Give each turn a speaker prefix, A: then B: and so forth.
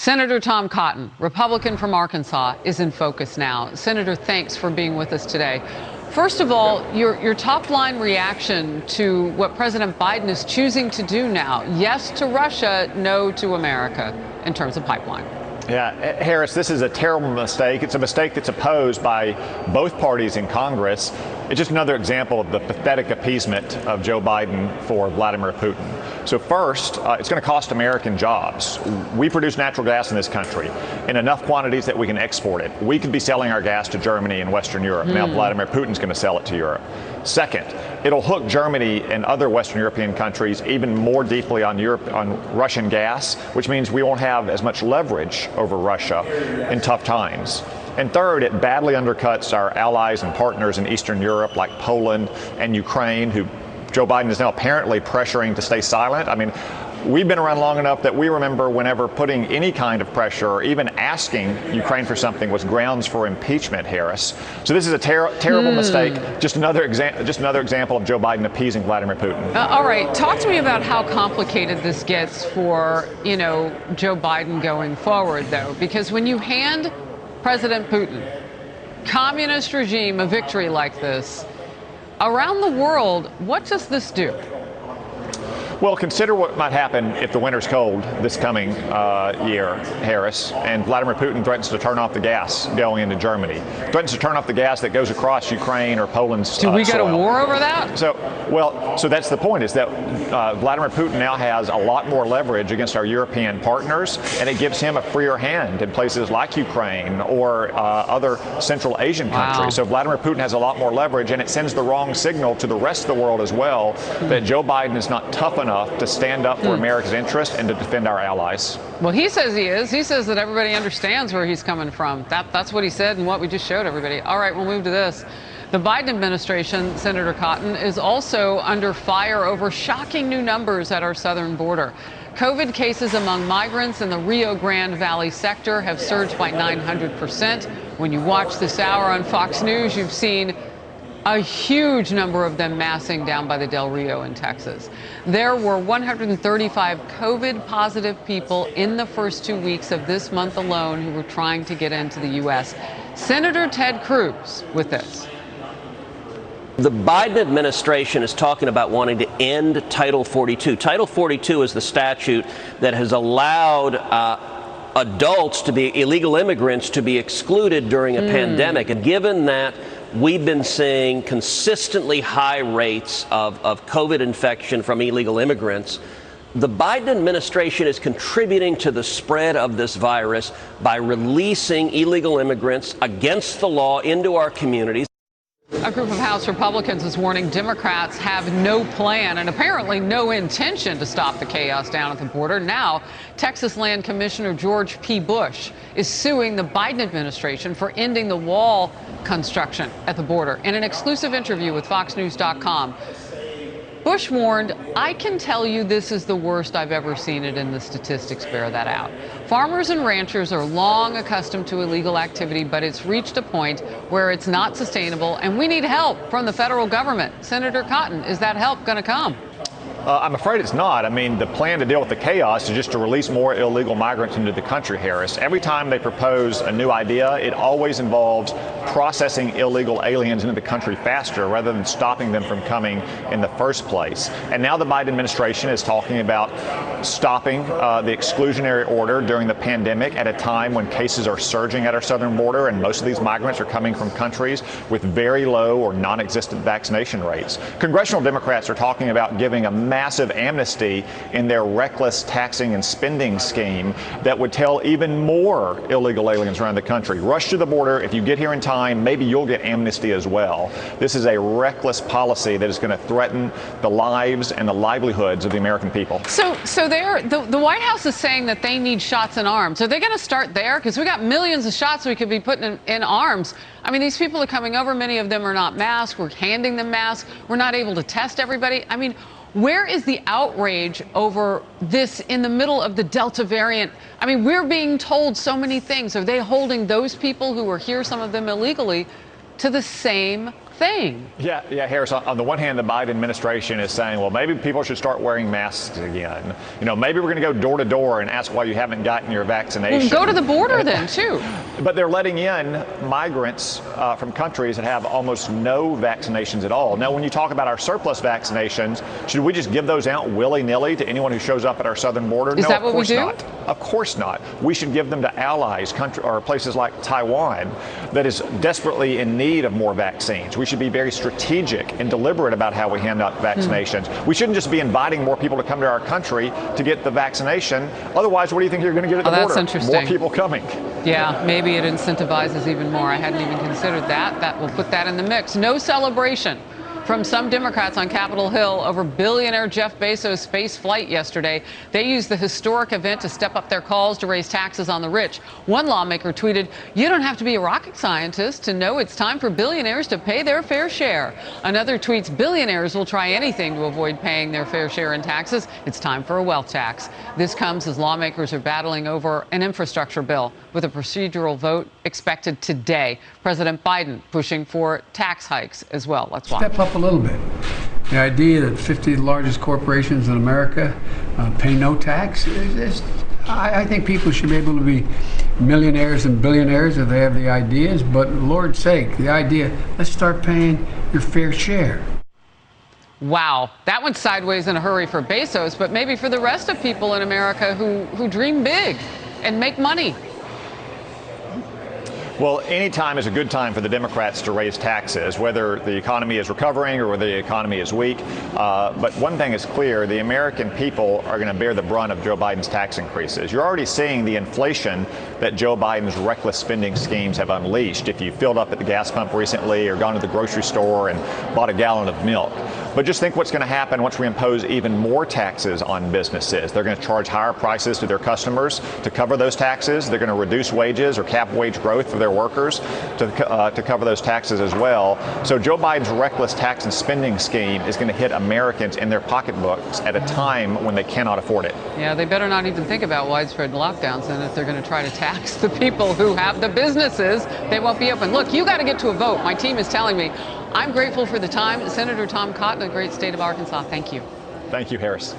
A: Senator Tom Cotton, Republican from Arkansas, is in focus now. Senator, thanks for being with us today. First of all, your top line reaction to what President Biden is choosing to do now. Yes to Russia, no to America in terms of pipeline.
B: Yeah, Harris, this is a terrible mistake. It's a mistake that's opposed by both parties in Congress. It's just another example of the pathetic appeasement of Joe Biden for Vladimir Putin. So first, it's going to cost American jobs. We produce natural gas in this country in enough quantities that we can export it. We could be selling our gas to Germany and Western Europe. Now Vladimir Putin's going to sell it to Europe. Second, it'll hook Germany and other Western European countries even more deeply on Russian gas, which means we won't have as much leverage over Russia in tough times. And third, it badly undercuts our allies and partners in Eastern Europe like Poland and Ukraine, who Joe Biden is now apparently pressuring to stay silent. I mean, we've been around long enough that we remember whenever putting any kind of pressure or even asking Ukraine for something was grounds for impeachment, Harris. So this is a terrible mistake. Just another example of Joe Biden appeasing Vladimir Putin.
A: All right. Talk to me about how complicated this gets for, Joe Biden going forward, though, because when you hand President Putin, communist regime, a victory like this, around the world, what does this do?
B: Well, consider what might happen if the winter's cold this coming year, Harris, and Vladimir Putin threatens to turn off the gas going into Germany, threatens to turn off the gas that goes across Ukraine or Poland's
A: Do we get a war over that?
B: So that's the point, is that Vladimir Putin now has a lot more leverage against our European partners, and it gives him a freer hand in places like Ukraine or other Central Asian countries. So Vladimir Putin has a lot more leverage, and it sends the wrong signal to the rest of the world as well that Joe Biden is not tough enough to stand up for America's interest and to defend our allies.
A: Well, he says he is. He says that everybody understands where he's coming from. That's what he said and what we just showed everybody. All right, we'll move to this. The Biden administration, Senator Cotton, is also under fire over shocking new numbers at our southern border. COVID cases among migrants in the Rio Grande Valley sector have surged by 900%. When you watch this hour on Fox News, you've seen a huge number of them massing down by the Del Rio in Texas. There were 135 COVID positive people in the first 2 weeks of this month alone who were trying to get into the U.S. Senator Ted Cruz with this.
C: The Biden administration is talking about wanting to end Title 42. Title 42 is the statute that has allowed adults to be illegal immigrants to be excluded during a pandemic. And given that we've been seeing consistently high rates of COVID infection from illegal immigrants, the Biden administration is contributing to the spread of this virus by releasing illegal immigrants against the law into our communities.
A: A group of House Republicans is warning Democrats have no plan and apparently no intention to stop the chaos down at the border. Now, Texas Land Commissioner George P. Bush is suing the Biden administration for ending the wall construction at the border. In an exclusive interview with FoxNews.com, Bush warned, "I can tell you this is the worst I've ever seen it, and the statistics bear that out. Farmers and ranchers are long accustomed to illegal activity, but it's reached a point where it's not sustainable, and we need help from the federal government." Senator Cotton, is that help going to come?
B: I'm afraid it's not. I mean, the plan to deal with the chaos is just to release more illegal migrants into the country, Harris. Every time they propose a new idea, it always involves processing illegal aliens into the country faster rather than stopping them from coming in the first place. And now the Biden administration is talking about stopping the exclusionary order during the pandemic at a time when cases are surging at our southern border, and most of these migrants are coming from countries with very low or non-existent vaccination rates. Congressional Democrats are talking about giving a massive amnesty in their reckless taxing and spending scheme that would tell even more illegal aliens around the country, rush to the border. If you get here in time, maybe you'll get amnesty as well. This is a reckless policy that is going to threaten the lives and the livelihoods of the American people.
A: So the White House is saying that they need shots in arms. Are they going to start there? Because we got millions of shots we could be putting in arms. I mean, these people are coming over. Many of them are not masked. We're handing them masks. We're not able to test everybody. I mean, where is the outrage over this in the middle of the Delta variant? I mean, we're being told so many things. Are they holding those people who are here, some of them illegally, to the same thing.
B: Yeah, Harris, on the one hand, the Biden administration is saying, well, maybe people should start wearing masks again. Maybe we're going to go door to door and ask why you haven't gotten your vaccination.
A: Well, go to the border then, too.
B: But they're letting in migrants from countries that have almost no vaccinations at all. Now, when you talk about our surplus vaccinations, should we just give those out willy-nilly to anyone who shows up at our southern border?
A: Is that what we do?
B: Not. Of course not. We should give them to allies, or places like Taiwan that is desperately in need of more vaccines. We should be very strategic and deliberate about how we hand out vaccinations. We shouldn't just be inviting more people to come to our country to get the vaccination. Otherwise, what do you think you're going to get at the border?
A: That's interesting.
B: More people coming.
A: Yeah, maybe it incentivizes even more. I hadn't even considered that. That will put that in the mix. No celebration from some Democrats on Capitol Hill over billionaire Jeff Bezos' space flight yesterday. They used the historic event to step up their calls to raise taxes on the rich. One lawmaker tweeted, "You don't have to be a rocket scientist to know it's time for billionaires to pay their fair share." Another tweets, "Billionaires will try anything to avoid paying their fair share in taxes. It's time for a wealth tax." This comes as lawmakers are battling over an infrastructure bill with a procedural vote expected today. President Biden pushing for tax hikes as well. Let's watch.
D: Step up a little bit. The idea that 50 largest corporations in America pay no tax, I think people should be able to be millionaires and billionaires if they have the ideas, but Lord's sake, the idea, let's start paying your fair share.
A: Wow, that went sideways in a hurry for Bezos, but maybe for the rest of people in America who dream big and make money.
B: Well, any time is a good time for the Democrats to raise taxes, whether the economy is recovering or whether the economy is weak. But one thing is clear, the American people are going to bear the brunt of Joe Biden's tax increases. You're already seeing the inflation that Joe Biden's reckless spending schemes have unleashed. If you filled up at the gas pump recently or gone to the grocery store and bought a gallon of milk. But just think what's going to happen once we impose even more taxes on businesses. They're going to charge higher prices to their customers to cover those taxes. They're going to reduce wages or cap wage growth for their workers to cover those taxes as well. So Joe Biden's reckless tax and spending scheme is going to hit Americans in their pocketbooks at a time when they cannot afford it.
A: Yeah, they better not even think about widespread lockdowns then if they're going to try to tax the people who have the businesses. They won't be open. Look, you got to get to a vote. My team is telling me. I'm grateful for the time. Senator Tom Cotton, the great state of Arkansas. Thank you.
B: Thank you, Harris.